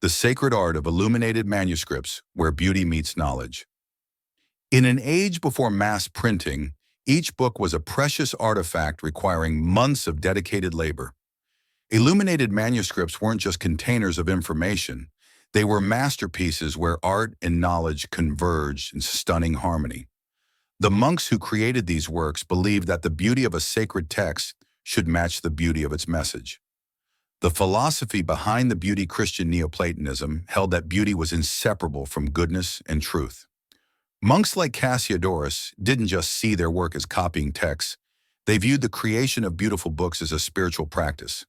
the sacred art of illuminated manuscripts where beauty meets knowledge. In an age before mass printing, each book was a precious artifact requiring months of dedicated labor. Illuminated manuscripts weren't just containers of information, they were masterpieces where art and knowledge converged in stunning harmony. The monks who created these works believed that the beauty of a sacred text should match the beauty of its message. The philosophy behind the beauty Christian Neoplatonism held that beauty was inseparable from goodness and truth. Monks like Cassiodorus didn't just see their work as copying texts, they viewed the creation of beautiful books as a spiritual practice.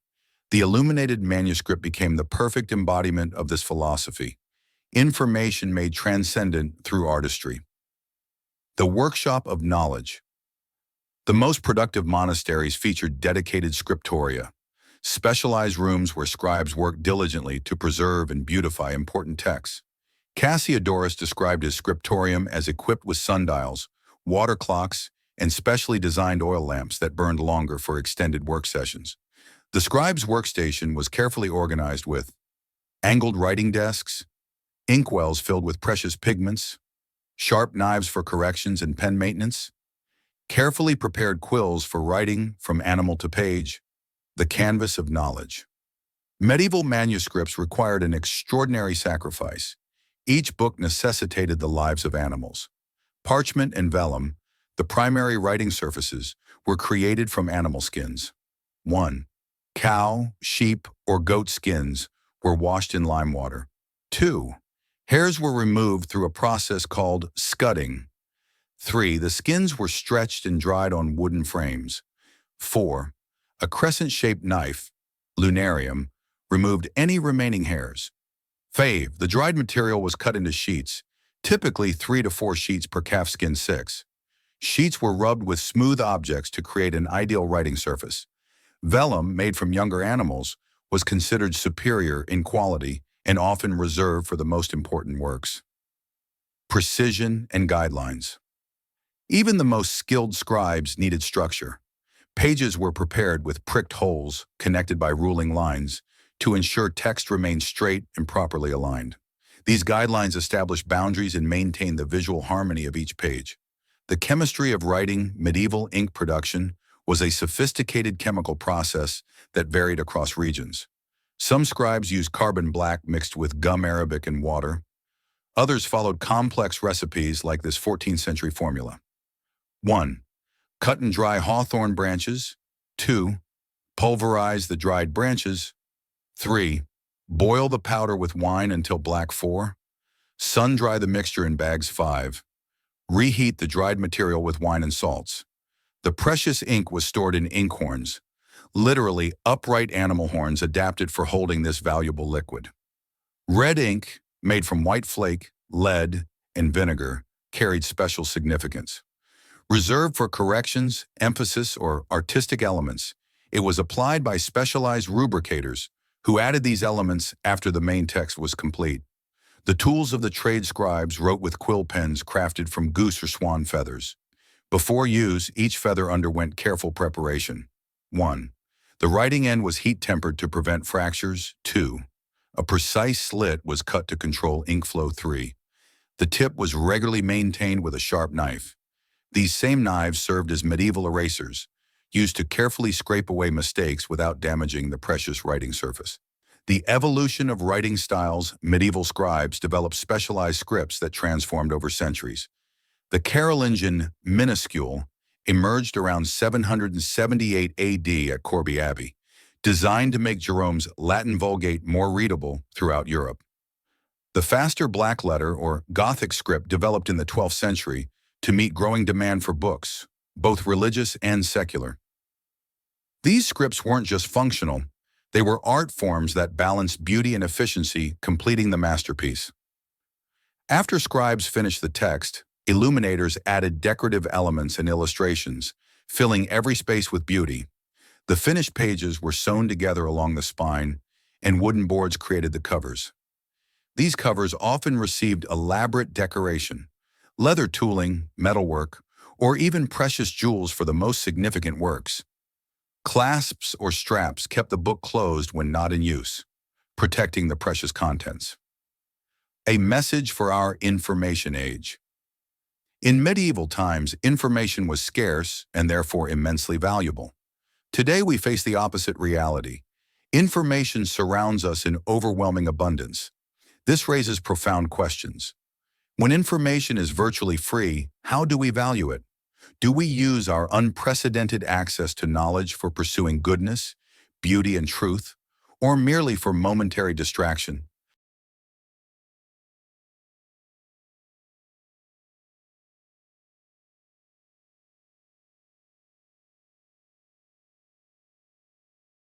The illuminated manuscript became the perfect embodiment of this philosophy, information made transcendent through artistry. The workshop of knowledge. The most productive monasteries featured dedicated scriptoria, specialized rooms where scribes worked diligently to preserve and beautify important texts. Cassiodorus described his scriptorium as equipped with sundials, water clocks, and specially designed oil lamps that burned longer for extended work sessions. The scribe's workstation was carefully organized with angled writing desks, inkwells filled with precious pigments, sharp knives for corrections and pen maintenance, carefully prepared quills for writing from animal to page, the canvas of knowledge. Medieval manuscripts required an extraordinary sacrifice. Each book necessitated the lives of animals. Parchment and vellum, the primary writing surfaces, were created from animal skins. 1. Cow, sheep, or goat skins were washed in lime water. 2. Hairs were removed through a process called scudding. 3. The skins were stretched and dried on wooden frames. 4. A crescent-shaped knife, lunarium, removed any remaining hairs. 5. The dried material was cut into sheets, typically 3 to 4 sheets per calfskin 6. Sheets were rubbed with smooth objects to create an ideal writing surface. Vellum, made from younger animals, was considered superior in quality and often reserved for the most important works. Precision and guidelines. Even the most skilled scribes needed structure. Pages were prepared with pricked holes connected by ruling lines to ensure text remained straight and properly aligned. These guidelines established boundaries and maintained the visual harmony of each page. The chemistry of writing, medieval ink production, was a sophisticated chemical process that varied across regions. Some scribes used carbon black mixed with gum arabic and water. Others followed complex recipes like this 14th century formula. 1. Cut and dry hawthorn branches. 2. Pulverize the dried branches. 3. Boil the powder with wine until black. 4. Sun-dry the mixture in bags. 5. Reheat the dried material with wine and salts. The precious ink was stored in ink horns, literally upright animal horns adapted for holding this valuable liquid. Red ink, made from white flake, lead, and vinegar, carried special significance. Reserved for corrections, emphasis, or artistic elements, it was applied by specialized rubricators who added these elements after the main text was complete. The tools of the trade scribes wrote with quill pens crafted from goose or swan feathers. Before use, each feather underwent careful preparation. 1. The writing end was heat-tempered to prevent fractures. 2. A precise slit was cut to control ink flow. 3. The tip was regularly maintained with a sharp knife. These same knives served as medieval erasers, used to carefully scrape away mistakes without damaging the precious writing surface. The evolution of writing styles, medieval scribes developed specialized scripts that transformed over centuries. The Carolingian minuscule emerged around 778 AD at Corby Abbey, designed to make Jerome's Latin Vulgate more readable throughout Europe. The faster black letter or Gothic script developed in the 12th century to meet growing demand for books, both religious and secular. These scripts weren't just functional, they were art forms that balanced beauty and efficiency, completing the masterpiece. After scribes finished the text, illuminators added decorative elements and illustrations, filling every space with beauty. The finished pages were sewn together along the spine, and wooden boards created the covers. These covers often received elaborate decoration, leather tooling, metalwork, or even precious jewels for the most significant works. Clasps or straps kept the book closed when not in use. protecting the precious contents. A message for our information age. In medieval times, information was scarce and therefore immensely valuable. Today we face the opposite reality. Information surrounds us in overwhelming abundance. This raises profound questions. When information is virtually free, how do we value it? Do we use our unprecedented access to knowledge for pursuing goodness, beauty, and truth, or merely for momentary distraction?